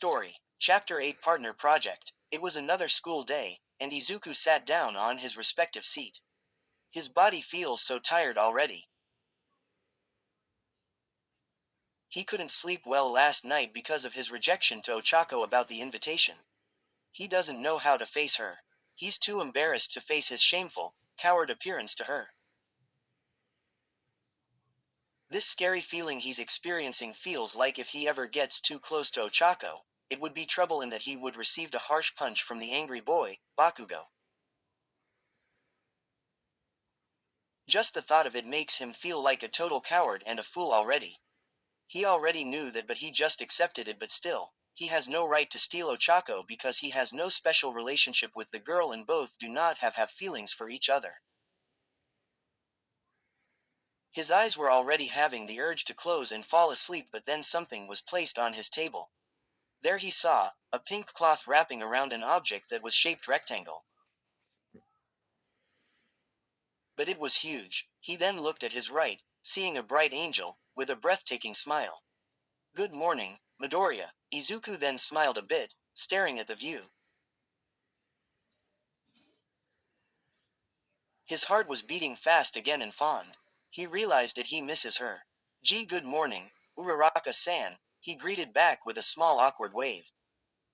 Story, Chapter 8 Partner Project. It was another school day, and Izuku sat down on his respective seat. His body feels so tired already. He couldn't sleep well last night because of his rejection to Ochako about the invitation. He doesn't know how to face her. He's too embarrassed to face his shameful, coward appearance to her. This scary feeling he's experiencing feels like if he ever gets too close to Ochako, it would be trouble and that he would receive a harsh punch from the angry boy, Bakugo. Just the thought of it makes him feel like a total coward and a fool already. He already knew that, but he just accepted it. But still, he has no right to steal Ochako because he has no special relationship with the girl and both do not have feelings for each other. His eyes were already having the urge to close and fall asleep, but then something was placed on his table. There he saw a pink cloth wrapping around an object that was shaped rectangle. But it was huge. He then looked at his right, seeing a bright angel, with a breathtaking smile. "Good morning, Midoriya." Izuku then smiled a bit, staring at the view. His heart was beating fast again and fond. He realized that he misses her. Good morning, Uraraka-san," he greeted back with a small awkward wave.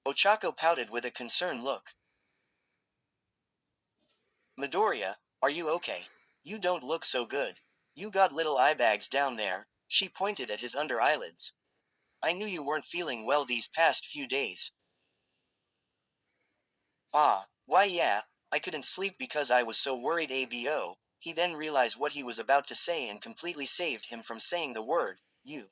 Ochako pouted with a concerned look. "Midoriya, are you okay? You don't look so good. You got little eye bags down there," she pointed at his under eyelids. "I knew you weren't feeling well these past few days." "Ah, why yeah, I couldn't sleep because I was so worried abo." He then realized what he was about to say and completely saved him from saying the word, you.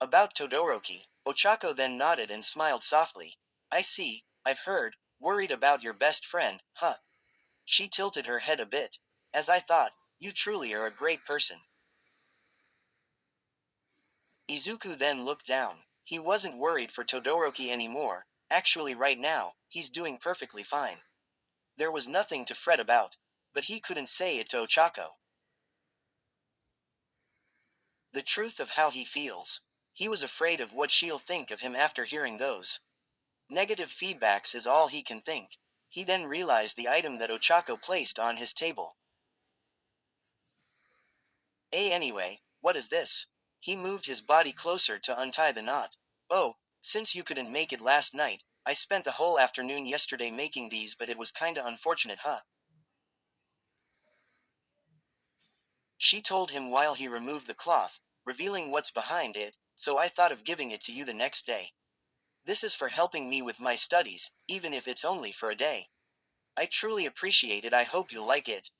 About Todoroki, Ochako then nodded and smiled softly. "I see, I've heard, worried about your best friend, huh?" She tilted her head a bit. "As I thought, you truly are a great person." Izuku then looked down. He wasn't worried for Todoroki anymore. Actually right now, he's doing perfectly fine. There was nothing to fret about. But he couldn't say it to Ochako. The truth of how he feels. He was afraid of what she'll think of him after hearing those negative feedbacks is all he can think. He then realized the item that Ochako placed on his table. Anyway, what is this?" He moved his body closer to untie the knot. "Oh, since you couldn't make it last night, I spent the whole afternoon yesterday making these, but it was kinda unfortunate, huh?" She told him while he removed the cloth, revealing what's behind it, "So I thought of giving it to you the next day. This is for helping me with my studies, even if it's only for a day. I truly appreciate it. I hope you'll like it."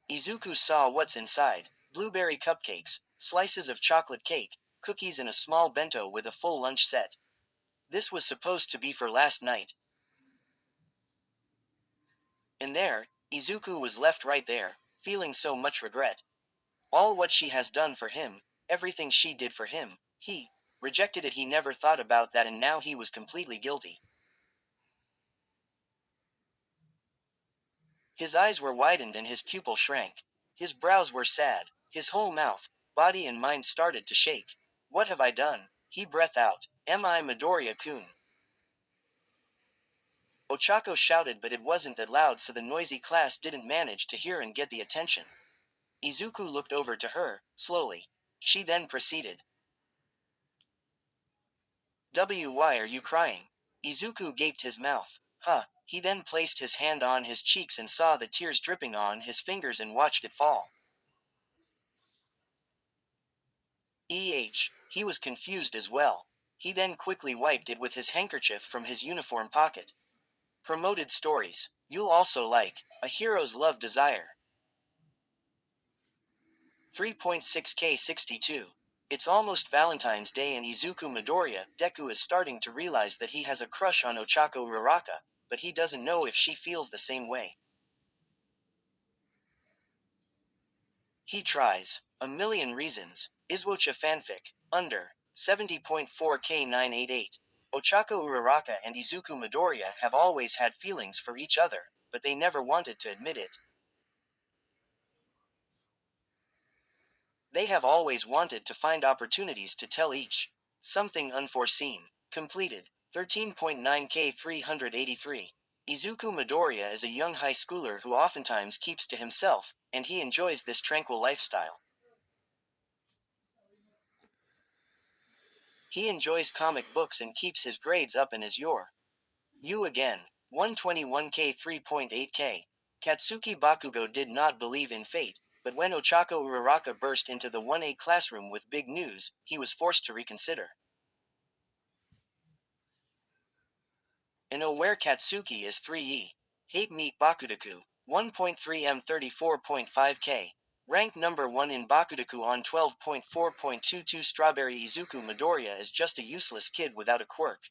Izuku saw what's inside: blueberry cupcakes, slices of chocolate cake, cookies and a small bento with a full lunch set. This was supposed to be for last night. And there, Izuku was left right there, feeling so much regret. All what she has done for him, everything she did for him, he rejected it. He never thought about that and now he was completely guilty. His eyes were widened and his pupil shrank. His brows were sad. His whole mouth, body and mind started to shake. "What have I done?" he breathed out. "Am I Midoriya-kun?" Ochako shouted, but it wasn't that loud, so the noisy class didn't manage to hear and get the attention. Izuku looked over to her, slowly. She then proceeded. "Why are you crying?" Izuku gaped his mouth. "Huh." He then placed his hand on his cheeks and saw the tears dripping on his fingers and watched it fall. He was confused as well. He then quickly wiped it with his handkerchief from his uniform pocket. Promoted stories. You'll also like A Hero's Love Desire. 3.6K62. It's almost Valentine's Day and Izuku Midoriya, Deku, is starting to realize that he has a crush on Ochako Uraraka, but he doesn't know if she feels the same way. He tries. A million reasons. Iswocha fanfic. Under 70.4K988. Ochako Uraraka and Izuku Midoriya have always had feelings for each other, but they never wanted to admit it. They have always wanted to find opportunities to tell each something unforeseen. Completed. 13.9K 383. Izuku Midoriya is a young high schooler who oftentimes keeps to himself, and he enjoys this tranquil lifestyle. He enjoys comic books and keeps his grades up and is your you again. 121K 3.8K. Katsuki Bakugo did not believe in fate, but when Ochako Uraraka burst into the 1A classroom with big news, he was forced to reconsider. And oh where Katsuki is 3E. Hate Meet Bakudaku. 1.3M 34.5K. Ranked number 1 in Bakudaku on 12.4.22. Strawberry Izuku Midoriya is just a useless kid without a quirk.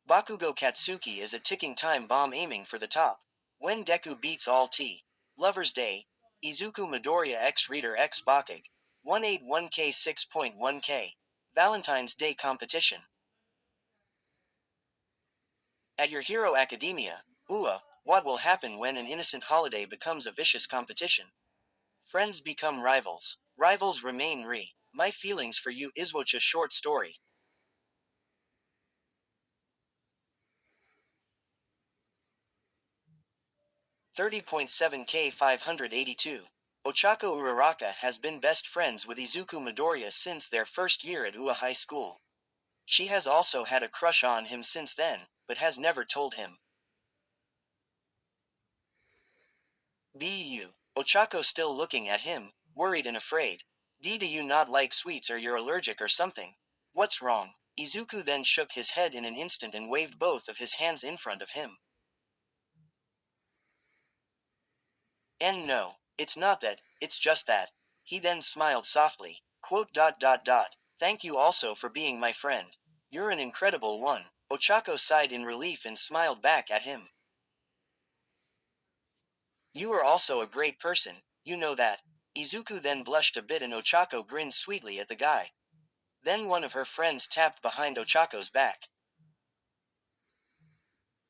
Bakugo Katsuki is a ticking time bomb aiming for the top. When Deku beats all T. Lover's Day. Izuku Midoriya x Reader x Bakug. 181K 6.1K. Valentine's Day competition. At Your Hero Academia, what will happen when an innocent holiday becomes a vicious competition? Friends become rivals. Rivals remain My feelings for you Iswocha short story. 30.7K 582. Ochako Uraraka has been best friends with Izuku Midoriya since their first year at Ua High School. She has also had a crush on him since then, but has never told him. Bu. Ochako still looking at him, worried and afraid. Do you not like sweets or you're allergic or something? What's wrong? Izuku then shook his head in an instant and waved both of his hands in front of him. And no, it's not that, it's just that. He then smiled softly. Quote. Thank you also for being my friend. You're an incredible one. Ochako sighed in relief and smiled back at him. You are also a great person, you know that. Izuku then blushed a bit and Ochako grinned sweetly at the guy. Then one of her friends tapped behind Ochako's back.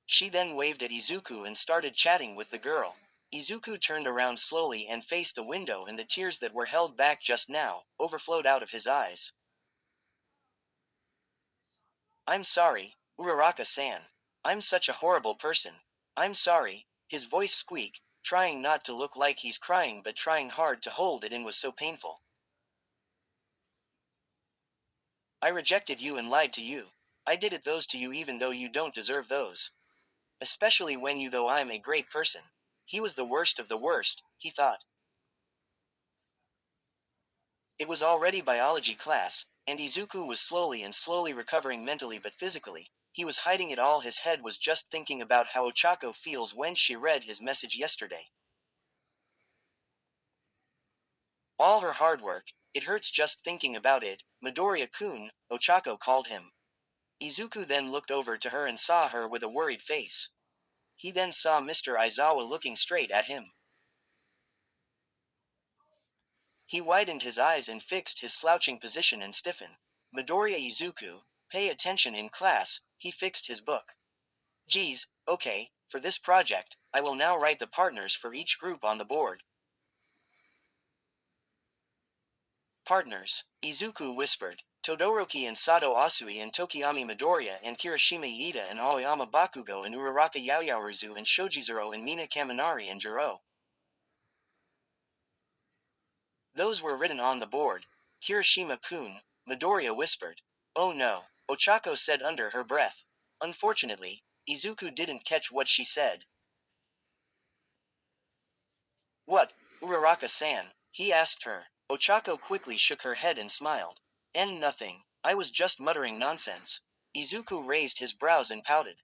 She then waved at Izuku and started chatting with the girl. Izuku turned around slowly and faced the window, and the tears that were held back just now overflowed out of his eyes. I'm sorry, Uraraka-san. I'm such a horrible person. I'm sorry, his voice squeaked, trying not to look like he's crying but trying hard to hold it in was so painful. I rejected you and lied to you. I did it those to you even though you don't deserve those. Especially when you though I'm a great person. He was the worst of the worst, he thought. It was already biology class, and Izuku was slowly recovering mentally but physically. He was hiding it all. His head was just thinking about how Ochako feels when she read his message yesterday. All her hard work, it hurts just thinking about it. Midoriya-kun, Ochako called him. Izuku then looked over to her and saw her with a worried face. He then saw Mr. Aizawa looking straight at him. He widened his eyes and fixed his slouching position and stiffened. Midoriya Izuku, pay attention in class, he fixed his book. Geez, okay, for this project, I will now write the partners for each group on the board. Partners, Izuku whispered. Todoroki and Sato Asui and Tokiyami Midoriya and Kirishima Iida and Aoyama Bakugo and Uraraka Yaoyaoruzu and Shojizuru and Mina Kaminari and Jiro. Those were written on the board. Kirishima-kun, Midoriya whispered. Oh no, Ochako said under her breath. Unfortunately, Izuku didn't catch what she said. What, Uraraka-san? He asked her. Ochako quickly shook her head and smiled. Nothing. I was just muttering nonsense. Izuku raised his brows and pouted.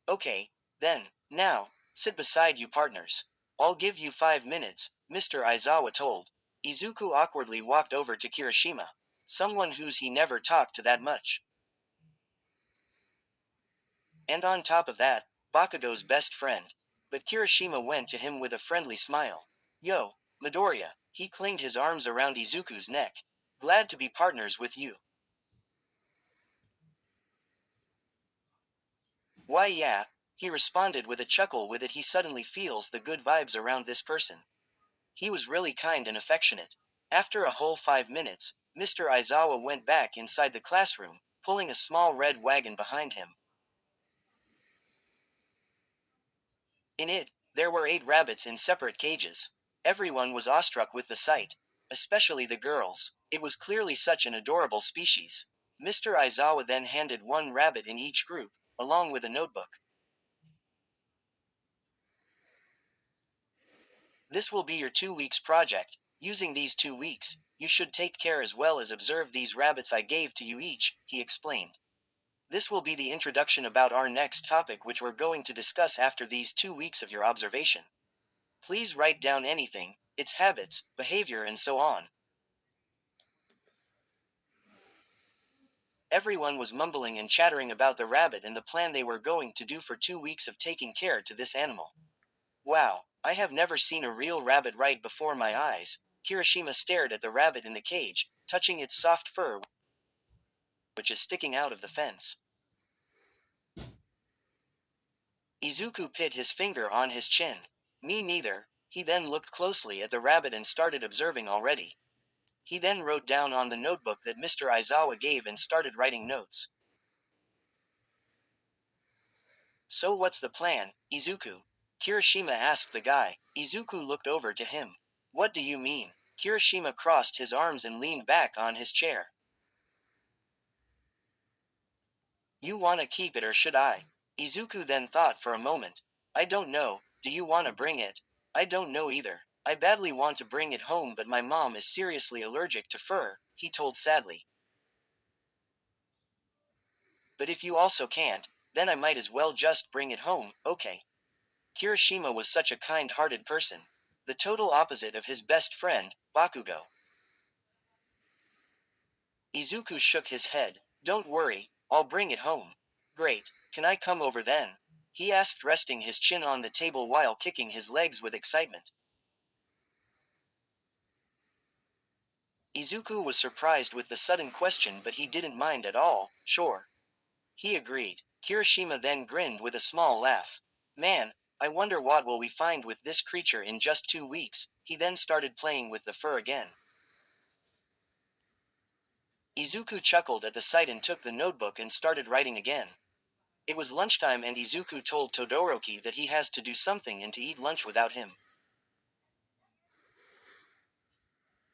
Okay, then, now, sit beside you partners. I'll give you 5 minutes, Mr. Aizawa told. Izuku awkwardly walked over to Kirishima. Someone who's he never talked to that much. And on top of that, Bakugo's best friend. But Kirishima went to him with a friendly smile. Yo, Midoriya, he clinged his arms around Izuku's neck. Glad to be partners with you. Why yeah, He responded with a chuckle with it. He suddenly feels the good vibes around this person. He was really kind and affectionate. After a whole 5 minutes, Mr. Aizawa went back inside the classroom, pulling a small red wagon behind him. In it, there were 8 rabbits in separate cages. Everyone was awestruck with the sight, especially the girls. It was clearly such an adorable species. Mr. Aizawa then handed 1 rabbit in each group, along with a notebook. This will be your 2 weeks project. Using these 2 weeks, you should take care as well as observe these rabbits I gave to you each, he explained. This will be the introduction about our next topic which we're going to discuss after these 2 weeks of your observation. Please write down anything, its habits, behavior and so on. Everyone was mumbling and chattering about the rabbit and the plan they were going to do for 2 weeks of taking care to this animal. Wow, I have never seen a real rabbit right before my eyes. Kirishima stared at the rabbit in the cage, touching its soft fur which is sticking out of the fence. Izuku put his finger on his chin. Me neither. He then looked closely at the rabbit and started observing already. He then wrote down on the notebook that Mr. Aizawa gave and started writing notes. So what's the plan, Izuku? Kirishima asked the guy. Izuku looked over to him. What do you mean? Kirishima crossed his arms and leaned back on his chair. You wanna keep it or should I? Izuku then thought for a moment. I don't know, do you wanna bring it? I don't know either. I badly want to bring it home but my mom is seriously allergic to fur, he told sadly. But if you also can't, then I might as well just bring it home, okay? Kirishima was such a kind-hearted person. The total opposite of his best friend, Bakugo. Izuku shook his head. Don't worry, I'll bring it home. Great, can I come over then? He asked, resting his chin on the table while kicking his legs with excitement. Izuku was surprised with the sudden question but he didn't mind at all. Sure. He agreed. Kirishima then grinned with a small laugh. Man, I wonder what will we find with this creature in just 2 weeks. He then started playing with the fur again. Izuku chuckled at the sight and took the notebook and started writing again. It was lunchtime and Izuku told Todoroki that he has to do something and to eat lunch without him.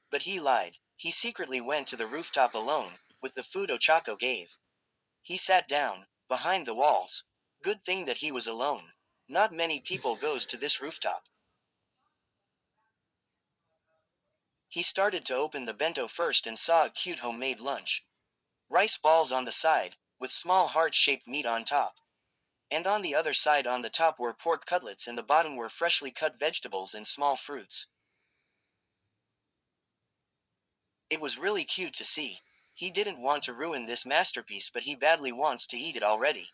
But he lied. He secretly went to the rooftop alone, with the food Ochako gave. He sat down, behind the walls. Good thing that he was alone. Not many people goes to this rooftop. He started to open the bento first and saw a cute homemade lunch. Rice balls on the side, with small heart-shaped meat on top. And on the other side on the top were pork cutlets and the bottom were freshly cut vegetables and small fruits. It was really cute to see. He didn't want to ruin this masterpiece but he badly wants to eat it already.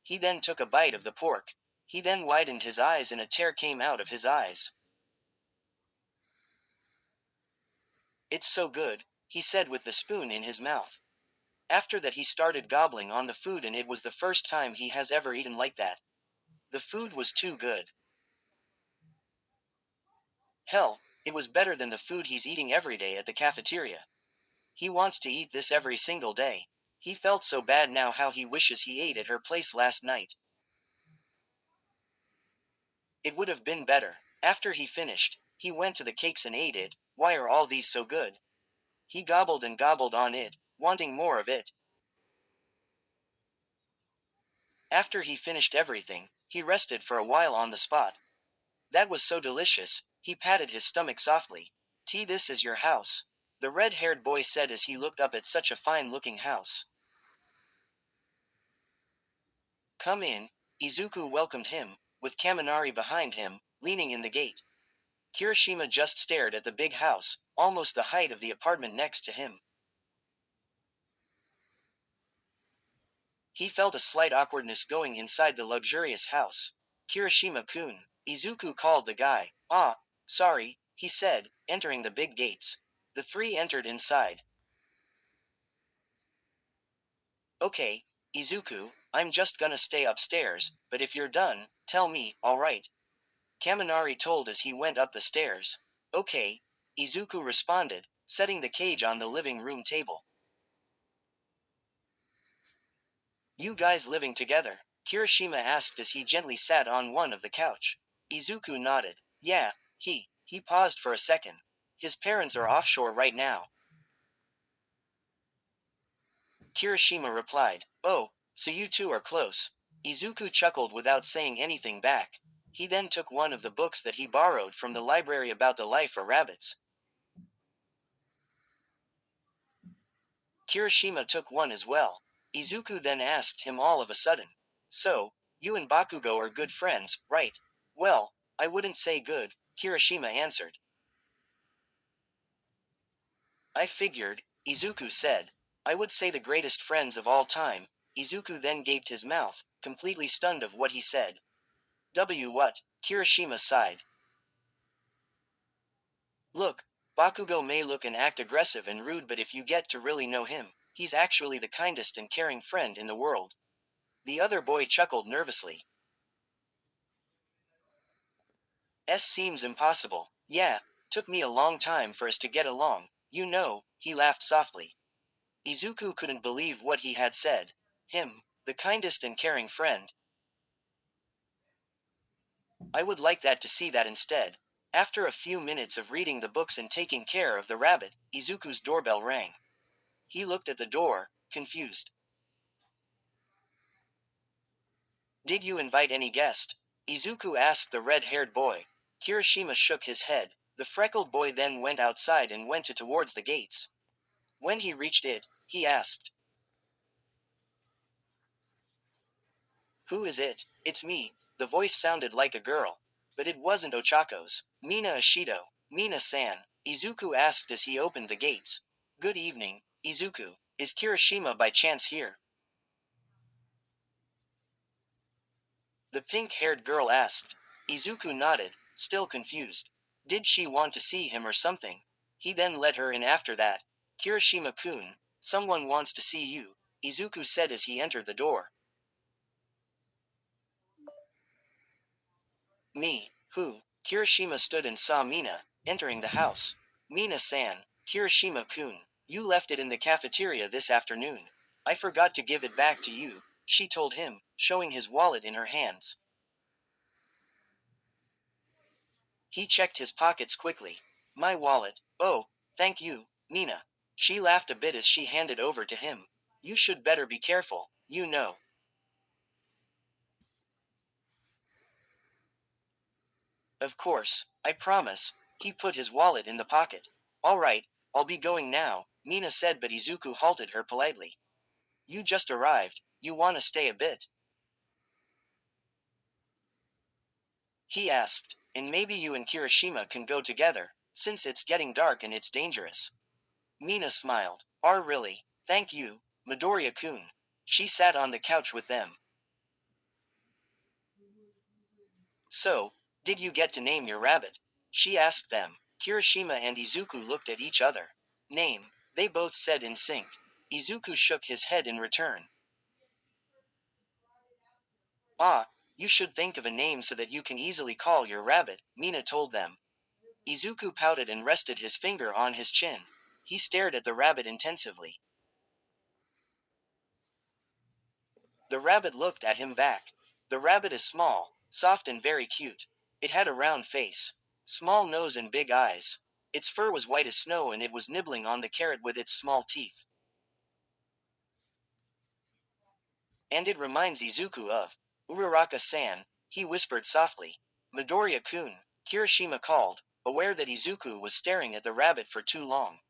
He then took a bite of the pork. He then widened his eyes and a tear came out of his eyes. It's so good, he said with the spoon in his mouth. After that he started gobbling on the food and it was the first time he has ever eaten like that. The food was too good. Hell, it was better than the food he's eating every day at the cafeteria. He wants to eat this every single day. He felt so bad now how he wishes he ate at her place last night. It would have been better. After he finished, he went to the cakes and ate it. Why are all these so good? He gobbled and gobbled on it, wanting more of it. After he finished everything, he rested for a while on the spot. That was so delicious, he patted his stomach softly. This is your house, the red-haired boy said as he looked up at such a fine-looking house. Come in, Izuku welcomed him, with Kaminari behind him, leaning in the gate. Kirishima just stared at the big house, almost the height of the apartment next to him. He felt a slight awkwardness going inside the luxurious house. Kirishima-kun, Izuku called the guy. Ah, sorry, he said, entering the big gates. The three entered inside. Okay, Izuku, I'm just gonna stay upstairs, but if you're done, tell me, alright? Kaminari told as he went up the stairs. Okay, Izuku responded, setting the cage on the living room table. You guys living together? Kirishima asked as he gently sat on one of the couch. Izuku nodded. Yeah, he paused for a second. His parents are offshore right now. Kirishima replied. Oh, so you two are close. Izuku chuckled without saying anything back. He then took one of the books that he borrowed from the library about the life of rabbits. Kirishima took one as well. Izuku then asked him all of a sudden. So, you and Bakugo are good friends, right? Well, I wouldn't say good, Kirishima answered. I figured, Izuku said. I would say the greatest friends of all time. Izuku then gaped his mouth, completely stunned of what he said. What? Kirishima sighed. Look, Bakugo may look and act aggressive and rude, but if you get to really know him, he's actually the kindest and caring friend in the world. The other boy chuckled nervously. Seems impossible. Yeah, took me a long time for us to get along, he laughed softly. Izuku couldn't believe what he had said. Him, the kindest and caring friend. I would like that to see that instead. After a few minutes of reading the books and taking care of the rabbit, Izuku's doorbell rang. He looked at the door, confused. Did you invite any guest? Izuku asked the red-haired boy. Kirishima shook his head. The freckled boy then went outside and went towards the gates. When he reached it, he asked, Who is it? It's me. The voice sounded like a girl. But it wasn't Ochako's. Mina Ashido. Mina-san, Izuku asked as he opened the gates. Good evening, Izuku. Is Kirishima by chance here? The pink-haired girl asked. Izuku nodded, still confused. Did she want to see him or something? He then let her in after that. Kirishima-kun, someone wants to see you, Izuku said as he entered the door. Me, who? Kirishima stood and saw Mina, entering the house. Mina-san, Kirishima-kun, you left it in the cafeteria this afternoon. I forgot to give it back to you, she told him, showing his wallet in her hands. He checked his pockets quickly. My wallet. Oh, thank you, Mina. She laughed a bit as she handed over to him. You should better be careful, Of course, I promise. He put his wallet in the pocket. All right, I'll be going now, Mina said, but Izuku halted her politely. You just arrived, you wanna stay a bit? He asked, and maybe you and Kirishima can go together, since it's getting dark and it's dangerous. Mina smiled. Really? Thank you, Midoriya-kun. She sat on the couch with them. So, did you get to name your rabbit? She asked them. Kirishima and Izuku looked at each other. Name, they both said in sync. Izuku shook his head in return. Ah, you should think of a name so that you can easily call your rabbit, Mina told them. Izuku pouted and rested his finger on his chin. He stared at the rabbit intensively. The rabbit looked at him back. The rabbit is small, soft and very cute. It had a round face, small nose and big eyes. Its fur was white as snow and it was nibbling on the carrot with its small teeth. And it reminds Izuku of Uraraka-san, he whispered softly. Midoriya-kun, Kirishima called, aware that Izuku was staring at the rabbit for too long.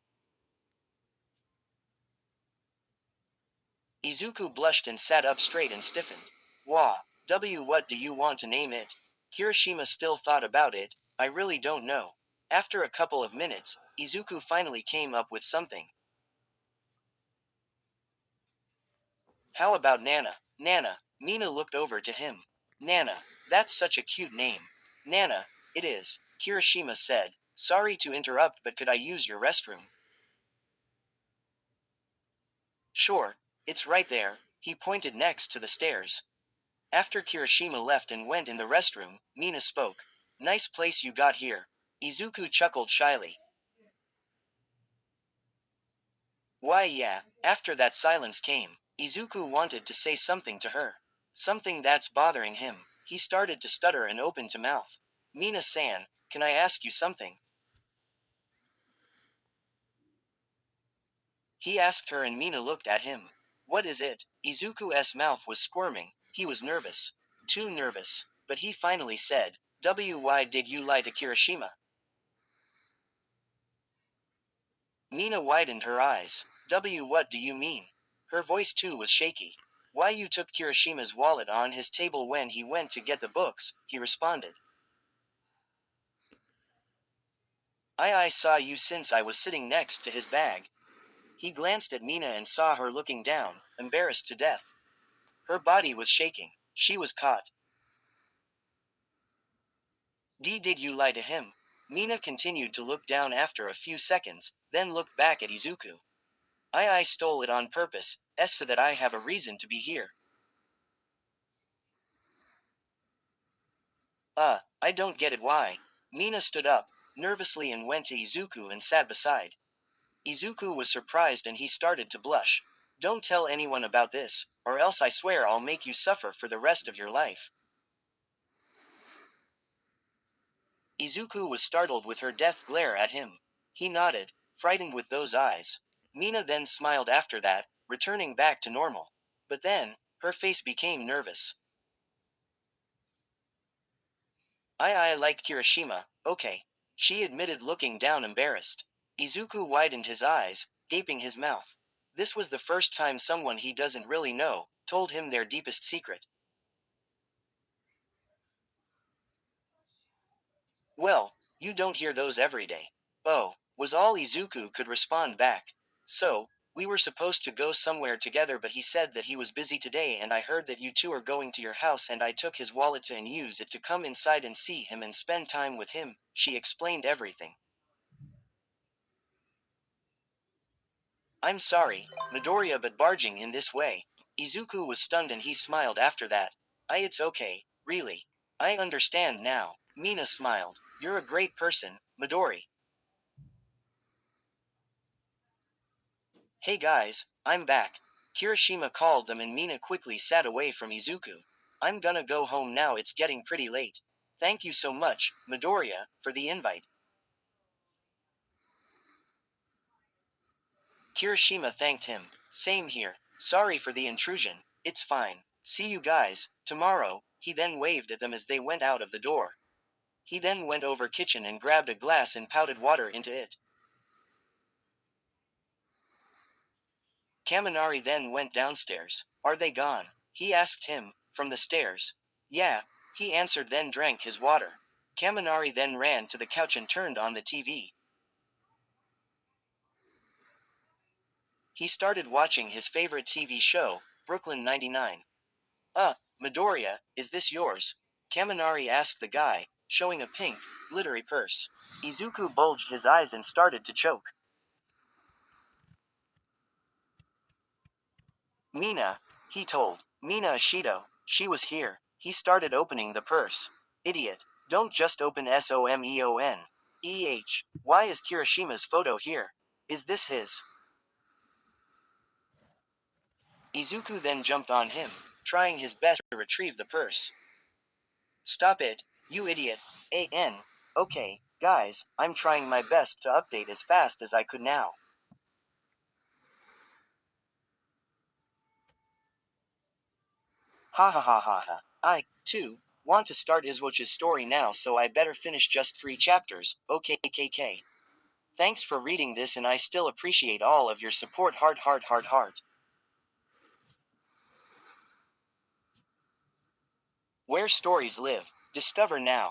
Izuku blushed and sat up straight and stiffened. What do you want to name it? Kirishima still thought about it. I really don't know. After a couple of minutes, Izuku finally came up with something. How about Nana? Nana, Mina looked over to him. Nana, that's such a cute name. Nana, it is, Kirishima said. Sorry to interrupt, but could I use your restroom? Sure, it's right there, He pointed next to the stairs. After Kirishima left and went in the restroom, Mina spoke. Nice place you got here. Izuku chuckled shyly. Why yeah, after that silence came, Izuku wanted to say something to her. Something that's bothering him. He started to stutter and open to mouth. Mina-san, can I ask you something? He asked her and Mina looked at him. What is it? Izuku's mouth was squirming. He was nervous. Too nervous. But he finally said, why did you lie to Kirishima? Mina widened her eyes. What do you mean? Her voice too was shaky. Why you took Kirishima's wallet on his table when he went to get the books, he responded. I saw you since I was sitting next to his bag. He glanced at Mina and saw her looking down, embarrassed to death. Her body was shaking. She was caught. Did you lie to him? Mina continued to look down after a few seconds, then looked back at Izuku. I stole it on purpose, so that I have a reason to be here. I don't get it why. Mina stood up, nervously and went to Izuku and sat beside. Izuku was surprised and he started to blush. Don't tell anyone about this, or else I swear I'll make you suffer for the rest of your life. Izuku was startled with her death glare at him. He nodded, frightened with those eyes. Mina then smiled after that, returning back to normal. But then, her face became nervous. I like Kirishima, okay. She admitted looking down embarrassed. Izuku widened his eyes, gaping his mouth. This was the first time someone he doesn't really know told him their deepest secret. Well, you don't hear those every day. Oh, was all Izuku could respond back. So, we were supposed to go somewhere together but he said that he was busy today and I heard that you two are going to your house and I took his wallet to and use it to come inside and see him and spend time with him, she explained everything. I'm sorry, Midoriya, but barging in this way. Izuku was stunned and he smiled after that. It's okay, really. I understand now. Mina smiled. You're a great person, Midori. Hey guys, I'm back. Kirishima called them and Mina quickly sat away from Izuku. I'm gonna go home now, it's getting pretty late. Thank you so much, Midoriya, for the invite. Kirishima thanked him. Same here. Sorry for the intrusion. It's fine. See you guys tomorrow. He then waved at them as they went out of the door. He then went over kitchen and grabbed a glass and pouted water into it. Kaminari then went downstairs. Are they gone? He asked him, from the stairs. Yeah, he answered, then drank his water. Kaminari then ran to the couch and turned on the TV. He started watching his favorite TV show, Brooklyn 99. Midoriya, is this yours? Kaminari asked the guy, showing a pink, glittery purse. Izuku bulged his eyes and started to choke. Mina, he told. Mina Ashido, she was here. He started opening the purse. Idiot, don't just open SOMEON. Why is Kirishima's photo here? Is this his? Izuku then jumped on him, trying his best to retrieve the purse. Stop it, you idiot. Okay, guys, I'm trying my best to update as fast as I could now. Ha ha ha ha ha. I, too, want to start Izwoch's story now, so I better finish just 3 chapters, okay KK. Thanks for reading this and I still appreciate all of your support, heart heart heart heart. Where stories live, discover now.